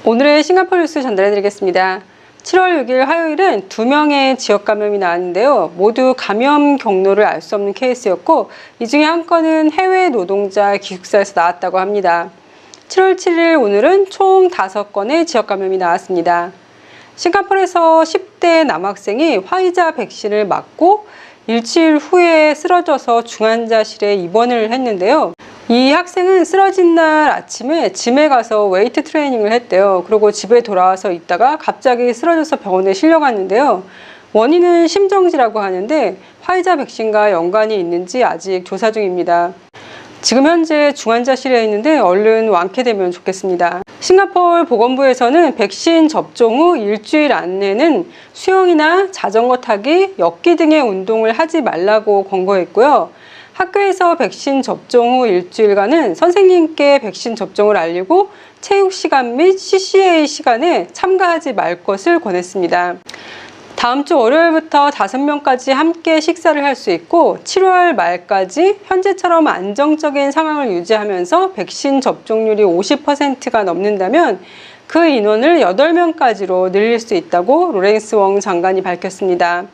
오늘의 싱가포르 뉴스 전달해드리겠습니다. 7월 6일 화요일은 2명의 지역 감염이 나왔는데요. 모두 감염 경로를 알 수 없는 케이스였고, 이 중에 한 건은 해외 노동자 기숙사에서 나왔다고 합니다. 7월 7일 오늘은 총 5건의 지역 감염이 나왔습니다. 싱가포르에서 10대 남학생이 화이자 백신을 맞고 일주일 후에 쓰러져서 중환자실에 입원을 했는데요. 이 학생은 쓰러진 날 아침에 짐에 가서 웨이트 트레이닝을 했대요. 그리고 집에 돌아와서 있다가 갑자기 쓰러져서 병원에 실려갔는데요. 원인은 심정지라고 하는데 화이자 백신과 연관이 있는지 아직 조사 중입니다. 지금 현재 중환자실에 있는데 얼른 완쾌되면 좋겠습니다. 싱가포르 보건부에서는 백신 접종 후 일주일 안에는 수영이나 자전거 타기, 엮기 등의 운동을 하지 말라고 권고했고요. 학교에서 백신 접종 후 일주일간은 선생님께 백신 접종을 알리고 체육 시간 및 CCA 시간에 참가하지 말 것을 권했습니다. 다음 주 월요일부터 5명까지 함께 식사를 할 수 있고 7월 말까지 현재처럼 안정적인 상황을 유지하면서 백신 접종률이 50%가 넘는다면 그 인원을 8명까지로 늘릴 수 있다고 로렌스 웡 장관이 밝혔습니다.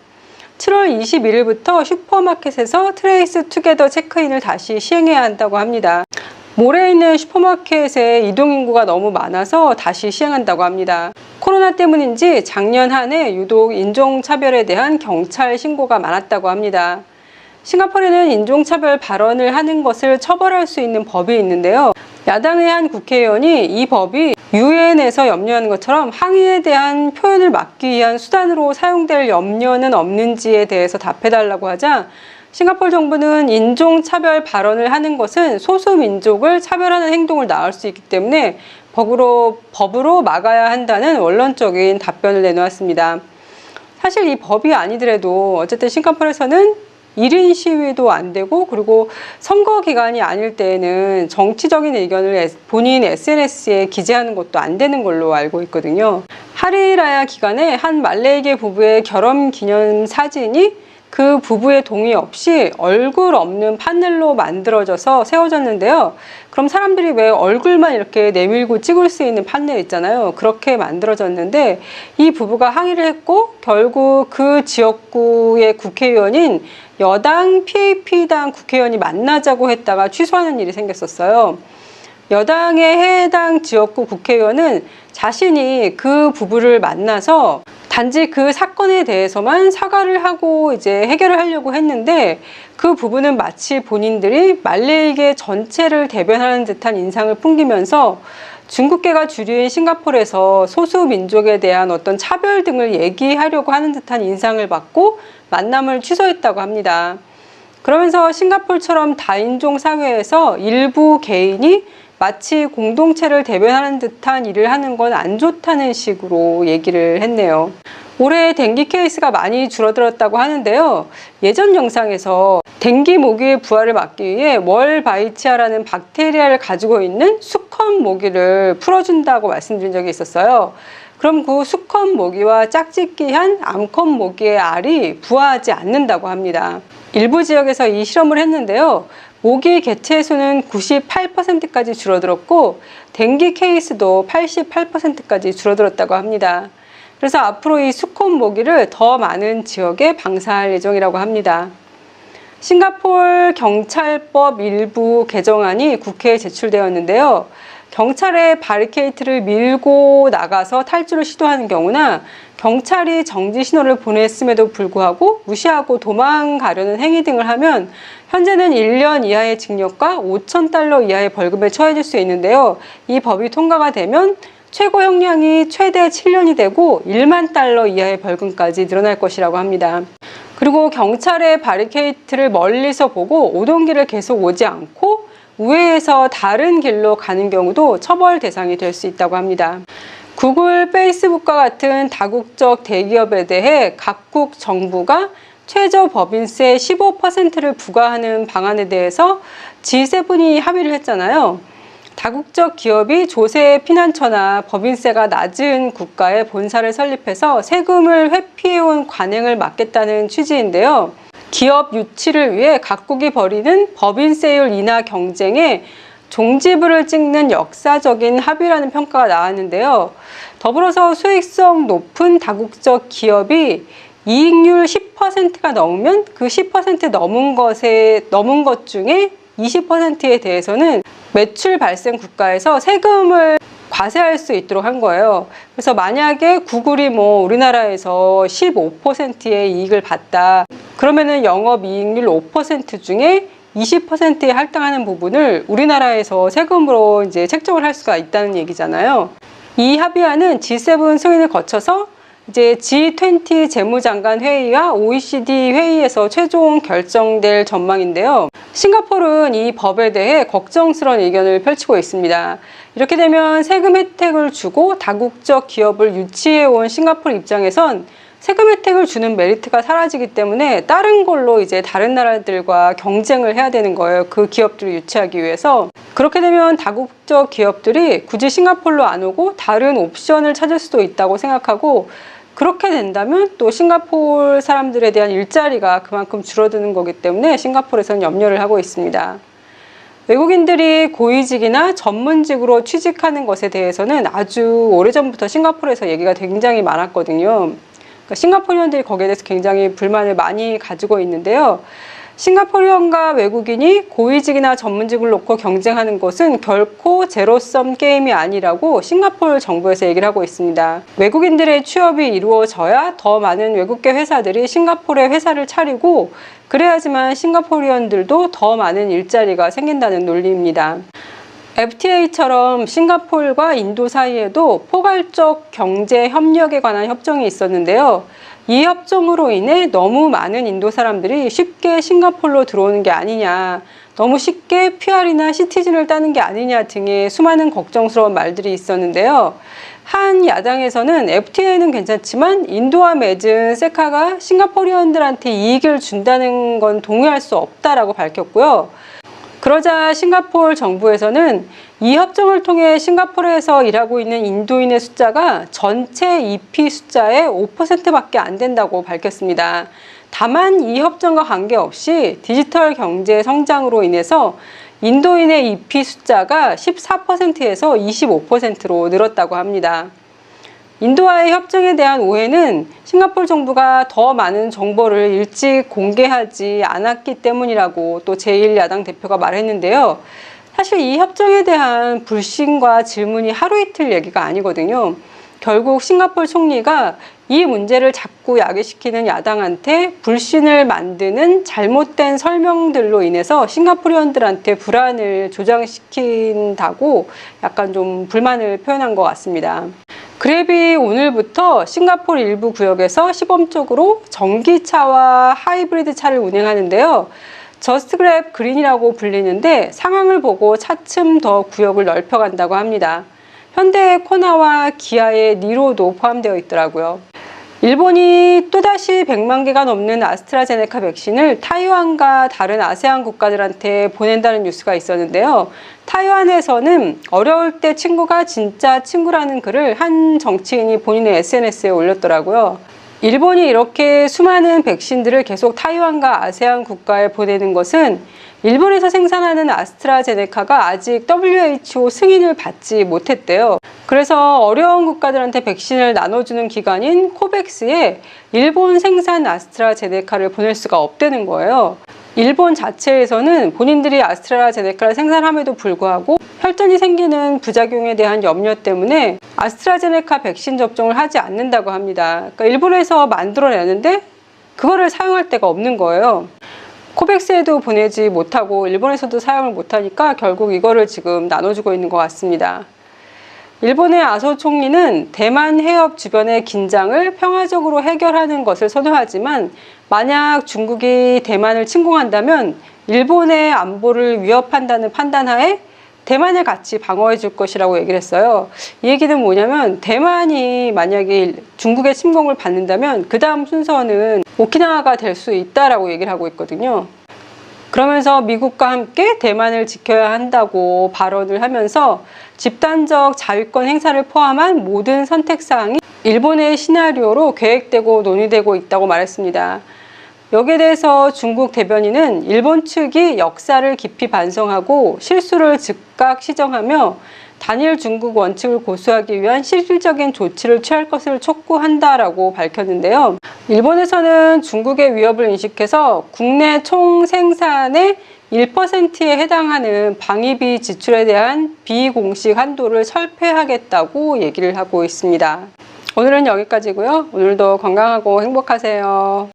7월 21일부터 슈퍼마켓에서 트레이스 투게더 체크인을 다시 시행해야 한다고 합니다. 몰에 있는 슈퍼마켓에 이동인구가 너무 많아서 다시 시행한다고 합니다. 코로나 때문인지 작년 한 해 유독 인종차별에 대한 경찰 신고가 많았다고 합니다. 싱가포르에는 인종차별 발언을 하는 것을 처벌할 수 있는 법이 있는데요. 야당의 한 국회의원이 이 법이 유엔에서 염려하는 것처럼 항의에 대한 표현을 막기 위한 수단으로 사용될 염려는 없는지에 대해서 답해달라고 하자 싱가포르 정부는 인종차별 발언을 하는 것은 소수민족을 차별하는 행동을 낳을 수 있기 때문에 법으로 막아야 한다는 원론적인 답변을 내놓았습니다. 사실 이 법이 아니더라도 어쨌든 싱가포르에서는 1인 시위도 안 되고, 그리고 선거 기간이 아닐 때에는 정치적인 의견을 본인 SNS에 기재하는 것도 안 되는 걸로 알고 있거든요. 하리라야 기간에 한 말레이계 부부의 결혼 기념 사진이 그 부부의 동의 없이 얼굴 없는 판넬로 만들어져서 세워졌는데요. 그럼 사람들이 왜 얼굴만 이렇게 내밀고 찍을 수 있는 판넬 있잖아요. 그렇게 만들어졌는데 이 부부가 항의를 했고 결국 그 지역구의 국회의원인 여당 PAP당 국회의원이 만나자고 했다가 취소하는 일이 생겼었어요. 여당의 해당 지역구 국회의원은 자신이 그 부부를 만나서 단지 그 사건에 대해서만 사과를 하고 이제 해결을 하려고 했는데 그 부분은 마치 본인들이 말레이계 전체를 대변하는 듯한 인상을 풍기면서 중국계가 주류인 싱가포르에서 소수 민족에 대한 어떤 차별 등을 얘기하려고 하는 듯한 인상을 받고 만남을 취소했다고 합니다. 그러면서 싱가포르처럼 다인종 사회에서 일부 개인이 마치 공동체를 대변하는 듯한 일을 하는 건 안 좋다는 식으로 얘기를 했네요. 올해 댕기 케이스가 많이 줄어들었다고 하는데요. 예전 영상에서 댕기 모기의 부활을 막기 위해 월바이치아라는 박테리아를 가지고 있는 수컷 모기를 풀어준다고 말씀드린 적이 있었어요. 그럼 그 수컷 모기와 짝짓기한 암컷 모기의 알이 부화하지 않는다고 합니다. 일부 지역에서 이 실험을 했는데요. 모기 개체 수는 98%까지 줄어들었고 댕기 케이스도 88%까지 줄어들었다고 합니다. 그래서 앞으로 이 수컷 모기를 더 많은 지역에 방사할 예정이라고 합니다. 싱가포르 경찰법 일부 개정안이 국회에 제출되었는데요. 경찰의 바리케이트를 밀고 나가서 탈주를 시도하는 경우나 경찰이 정지 신호를 보냈음에도 불구하고 무시하고 도망가려는 행위 등을 하면 현재는 1년 이하의 징역과 5,000달러 이하의 벌금에 처해질 수 있는데요. 이 법이 통과가 되면 최고 형량이 최대 7년이 되고 1만 달러 이하의 벌금까지 늘어날 것이라고 합니다. 그리고 경찰의 바리케이트를 멀리서 보고 오던 길을 계속 오지 않고 우회해서 다른 길로 가는 경우도 처벌 대상이 될 수 있다고 합니다. 구글, 페이스북과 같은 다국적 대기업에 대해 각국 정부가 최저 법인세 15%를 부과하는 방안에 대해서 G7이 합의를 했잖아요. 다국적 기업이 조세 피난처나 법인세가 낮은 국가에 본사를 설립해서 세금을 회피해온 관행을 막겠다는 취지인데요. 기업 유치를 위해 각국이 벌이는 법인세율 인하 경쟁에 종지부를 찍는 역사적인 합의라는 평가가 나왔는데요. 더불어서 수익성 높은 다국적 기업이 이익률 10%가 넘으면 그 10% 넘은 것 중에 20%에 대해서는 매출 발생 국가에서 세금을 과세할 수 있도록 한 거예요. 그래서 만약에 구글이 우리나라에서 15%의 이익을 봤다. 그러면은 영업이익률 5% 중에 20%에 할당하는 부분을 우리나라에서 세금으로 이제 책정을 할 수가 있다는 얘기잖아요. 이 합의안은 G7 승인을 거쳐서 이제 G20 재무장관 회의와 OECD 회의에서 최종 결정될 전망인데요. 싱가포르는 이 법에 대해 걱정스러운 의견을 펼치고 있습니다. 이렇게 되면 세금 혜택을 주고 다국적 기업을 유치해온 싱가포르 입장에선 세금 혜택을 주는 메리트가 사라지기 때문에 다른 걸로 이제 다른 나라들과 경쟁을 해야 되는 거예요. 그 기업들을 유치하기 위해서. 그렇게 되면 다국적 기업들이 굳이 싱가포르로 안 오고 다른 옵션을 찾을 수도 있다고 생각하고, 그렇게 된다면 또 싱가포르 사람들에 대한 일자리가 그만큼 줄어드는 거기 때문에 싱가포르에서는 염려를 하고 있습니다. 외국인들이 고위직이나 전문직으로 취직하는 것에 대해서는 아주 오래전부터 싱가포르에서 얘기가 굉장히 많았거든요. 그러니까 싱가포르인들이 거기에 대해서 굉장히 불만을 많이 가지고 있는데요. 싱가포르인과 외국인이 고위직이나 전문직을 놓고 경쟁하는 것은 결코 제로섬 게임이 아니라고 싱가포르 정부에서 얘기를 하고 있습니다. 외국인들의 취업이 이루어져야 더 많은 외국계 회사들이 싱가포르에 회사를 차리고, 그래야지만 싱가포르인들도 더 많은 일자리가 생긴다는 논리입니다. FTA처럼 싱가포르와 인도 사이에도 포괄적 경제 협력에 관한 협정이 있었는데요. 이 협정으로 인해 너무 많은 인도 사람들이 쉽게 싱가포르로 들어오는 게 아니냐, 너무 쉽게 PR이나 시티즌을 따는 게 아니냐 등의 수많은 걱정스러운 말들이 있었는데요. 한 야당에서는 FTA는 괜찮지만 인도와 맺은 세카가 싱가포르인들한테 이익을 준다는 건 동의할 수 없다라고 밝혔고요. 그러자 싱가포르 정부에서는 이 협정을 통해 싱가포르에서 일하고 있는 인도인의 숫자가 전체 EP 숫자의 5%밖에 안 된다고 밝혔습니다. 다만 이 협정과 관계없이 디지털 경제 성장으로 인해서 인도인의 EP 숫자가 14%에서 25%로 늘었다고 합니다. 인도와의 협정에 대한 오해는 싱가포르 정부가 더 많은 정보를 일찍 공개하지 않았기 때문이라고 또 제1야당 대표가 말했는데요. 사실 이 협정에 대한 불신과 질문이 하루 이틀 얘기가 아니거든요. 결국 싱가포르 총리가 이 문제를 자꾸 야기시키는 야당한테 불신을 만드는 잘못된 설명들로 인해서 싱가포르인들한테 불안을 조장시킨다고 약간 좀 불만을 표현한 것 같습니다. 그랩이 오늘부터 싱가포르 일부 구역에서 시범적으로 전기차와 하이브리드 차를 운행하는데요. 저스트그랩 그린이라고 불리는데 상황을 보고 차츰 더 구역을 넓혀간다고 합니다. 현대의 코나와 기아의 니로도 포함되어 있더라고요. 일본이 또다시 100만 개가 넘는 아스트라제네카 백신을 타이완과 다른 아세안 국가들한테 보낸다는 뉴스가 있었는데요. 타이완에서는 어려울 때 친구가 진짜 친구라는 글을 한 정치인이 본인의 SNS에 올렸더라고요. 일본이 이렇게 수많은 백신들을 계속 타이완과 아세안 국가에 보내는 것은 일본에서 생산하는 아스트라제네카가 아직 WHO 승인을 받지 못했대요. 그래서 어려운 국가들한테 백신을 나눠주는 기관인 코백스에 일본 생산 아스트라제네카를 보낼 수가 없다는 거예요. 일본 자체에서는 본인들이 아스트라제네카를 생산함에도 불구하고 혈전이 생기는 부작용에 대한 염려 때문에 아스트라제네카 백신 접종을 하지 않는다고 합니다. 그러니까 일본에서 만들어내는데 그거를 사용할 데가 없는 거예요. 코백스에도 보내지 못하고 일본에서도 사용을 못하니까 결국 이거를 지금 나눠주고 있는 것 같습니다. 일본의 아소 총리는 대만 해협 주변의 긴장을 평화적으로 해결하는 것을 선호하지만 만약 중국이 대만을 침공한다면 일본의 안보를 위협한다는 판단하에 대만을 같이 방어해 줄 것이라고 얘기를 했어요. 이 얘기는 뭐냐면 대만이 만약에 중국의 침공을 받는다면 그 다음 순서는 오키나와가 될 수 있다라고 얘기를 하고 있거든요. 그러면서 미국과 함께 대만을 지켜야 한다고 발언을 하면서 집단적 자위권 행사를 포함한 모든 선택사항이 일본의 시나리오로 계획되고 논의되고 있다고 말했습니다. 여기에 대해서 중국 대변인은 일본 측이 역사를 깊이 반성하고 실수를 즉각 시정하며 단일 중국 원칙을 고수하기 위한 실질적인 조치를 취할 것을 촉구한다라고 밝혔는데요. 일본에서는 중국의 위협을 인식해서 국내 총 생산의 1%에 해당하는 방위비 지출에 대한 비공식 한도를 설폐하겠다고 얘기를 하고 있습니다. 오늘은 여기까지고요. 오늘도 건강하고 행복하세요.